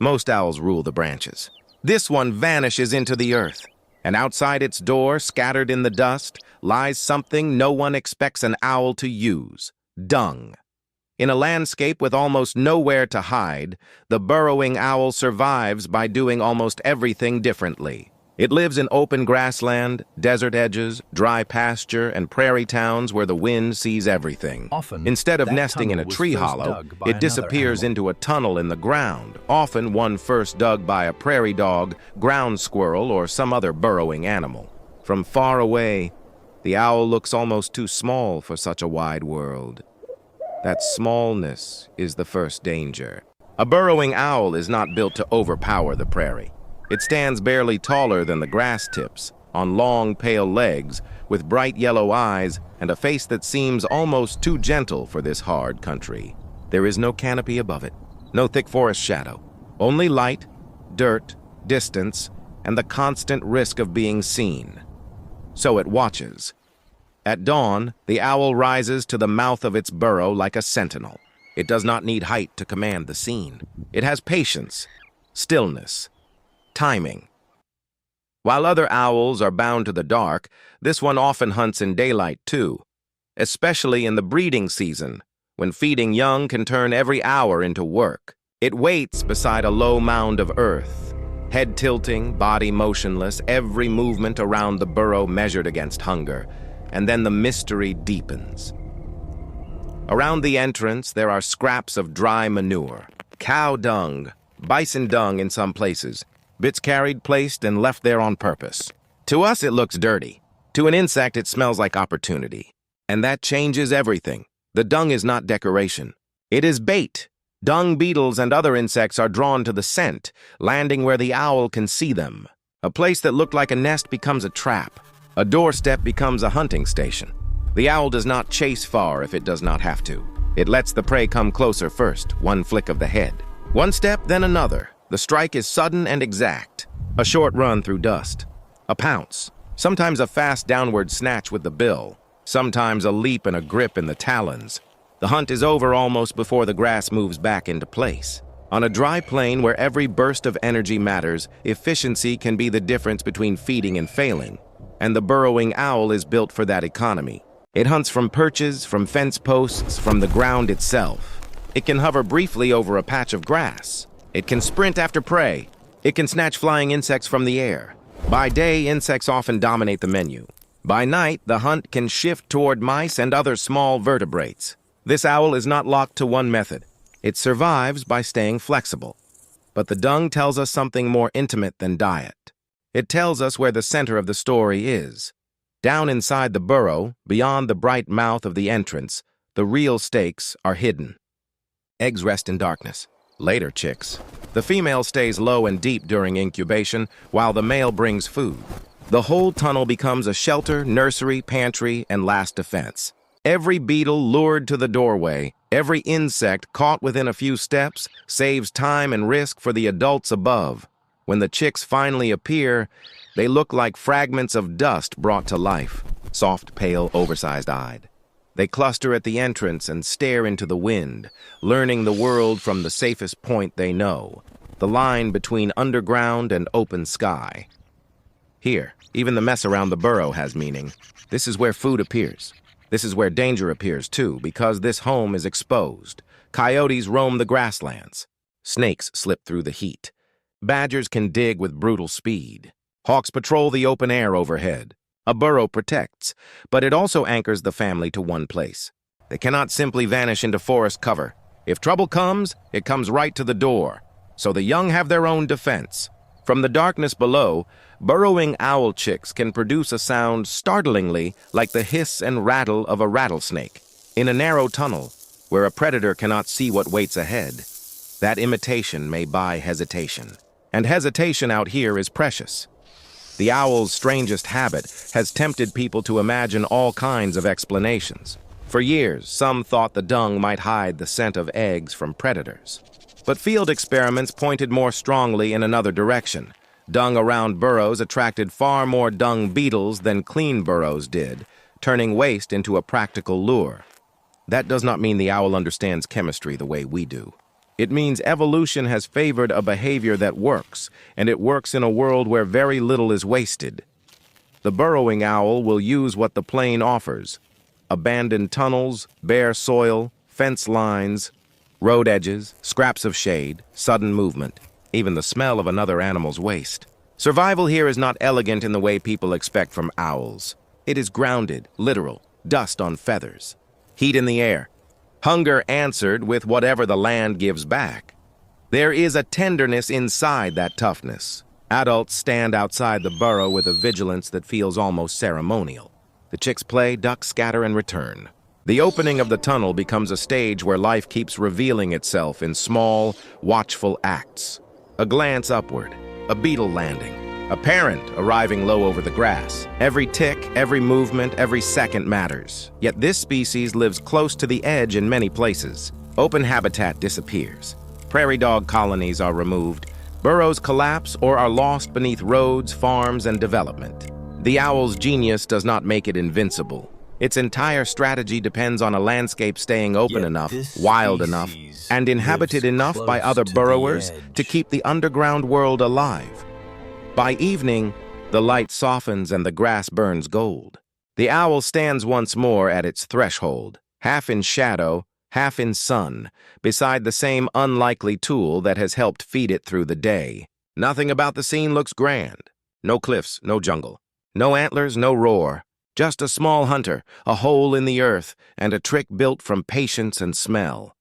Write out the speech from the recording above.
Most owls rule the branches. This one vanishes into the earth, and outside its door, scattered in the dust, lies something no one expects an owl to use: dung. In a landscape with almost nowhere to hide, the burrowing owl survives by doing almost everything differently. It lives in open grassland, desert edges, dry pasture, and prairie towns where the wind sees everything. Instead of nesting in a tree hollow, it disappears into a tunnel in the ground, often one first dug by a prairie dog, ground squirrel, or some other burrowing animal. From far away, the owl looks almost too small for such a wide world. That smallness is the first danger. A burrowing owl is not built to overpower the prairie. It stands barely taller than the grass tips, on long, pale legs, with bright yellow eyes and a face that seems almost too gentle for this hard country. There is no canopy above it, no thick forest shadow, only light, dirt, distance, and the constant risk of being seen. So it watches. At dawn, the owl rises to the mouth of its burrow like a sentinel. It does not need height to command the scene. It has patience, stillness, timing. While other owls are bound to the dark, this one often hunts in daylight too, especially in the breeding season, when feeding young can turn every hour into work. It waits beside a low mound of earth, head tilting, body motionless, every movement around the burrow measured against hunger. And then the mystery deepens. Around the entrance, there are scraps of dry manure, cow dung, bison dung in some places, bits carried, placed, and left there on purpose. To us, it looks dirty. To an insect, it smells like opportunity. And that changes everything. The dung is not decoration. It is bait. Dung beetles and other insects are drawn to the scent, landing where the owl can see them. A place that looked like a nest becomes a trap. A doorstep becomes a hunting station. The owl does not chase far if it does not have to. It lets the prey come closer first, one flick of the head. One step, then another. The strike is sudden and exact. A short run through dust. A pounce. Sometimes a fast downward snatch with the bill. Sometimes a leap and a grip in the talons. The hunt is over almost before the grass moves back into place. On a dry plain where every burst of energy matters, efficiency can be the difference between feeding and failing. And the burrowing owl is built for that economy. It hunts from perches, from fence posts, from the ground itself. It can hover briefly over a patch of grass. It can sprint after prey. It can snatch flying insects from the air. By day, insects often dominate the menu. By night, the hunt can shift toward mice and other small vertebrates. This owl is not locked to one method. It survives by staying flexible. But the dung tells us something more intimate than diet. It tells us where the center of the story is. Down inside the burrow, beyond the bright mouth of the entrance, the real stakes are hidden. Eggs rest in darkness. Later chicks. The female stays low and deep during incubation, while the male brings food. The whole tunnel becomes a shelter, nursery, pantry, and last defense. Every beetle lured to the doorway, every insect caught within a few steps, saves time and risk for the adults above. When the chicks finally appear, they look like fragments of dust brought to life, soft, pale, oversized-eyed. They cluster at the entrance and stare into the wind, learning the world from the safest point they know, the line between underground and open sky. Here, even the mess around the burrow has meaning. This is where food appears. This is where danger appears, too, because this home is exposed. Coyotes roam the grasslands. Snakes slip through the heat. Badgers can dig with brutal speed. Hawks patrol the open air overhead. A burrow protects, but it also anchors the family to one place. They cannot simply vanish into forest cover. If trouble comes, it comes right to the door. So the young have their own defense. From the darkness below, burrowing owl chicks can produce a sound startlingly like the hiss and rattle of a rattlesnake. In a narrow tunnel, where a predator cannot see what waits ahead, that imitation may buy hesitation. And hesitation out here is precious. The owl's strangest habit has tempted people to imagine all kinds of explanations. For years, some thought the dung might hide the scent of eggs from predators. But field experiments pointed more strongly in another direction. Dung around burrows attracted far more dung beetles than clean burrows did, turning waste into a practical lure. That does not mean the owl understands chemistry the way we do. It means evolution has favored a behavior that works, and it works in a world where very little is wasted. The burrowing owl will use what the plain offers: abandoned tunnels, bare soil, fence lines, road edges, scraps of shade, sudden movement, even the smell of another animal's waste. Survival here is not elegant in the way people expect from owls. It is grounded, literal, dust on feathers, heat in the air, hunger answered with whatever the land gives back. There is a tenderness inside that toughness. Adults stand outside the burrow with a vigilance that feels almost ceremonial. The chicks play, duck, scatter, and return. The opening of the tunnel becomes a stage where life keeps revealing itself in small, watchful acts. A glance upward, a beetle landing, a parent arriving low over the grass. Every tick, every movement, every second matters. Yet this species lives close to the edge in many places. Open habitat disappears. Prairie dog colonies are removed. Burrows collapse or are lost beneath roads, farms, and development. The owl's genius does not make it invincible. Its entire strategy depends on a landscape staying open enough, wild enough, and inhabited enough by other burrowers to keep the underground world alive. By evening, the light softens and the grass burns gold. The owl stands once more at its threshold, half in shadow, half in sun, beside the same unlikely tool that has helped feed it through the day. Nothing about the scene looks grand. No cliffs, no jungle. No antlers, no roar. Just a small hunter, a hole in the earth, and a trick built from patience and smell.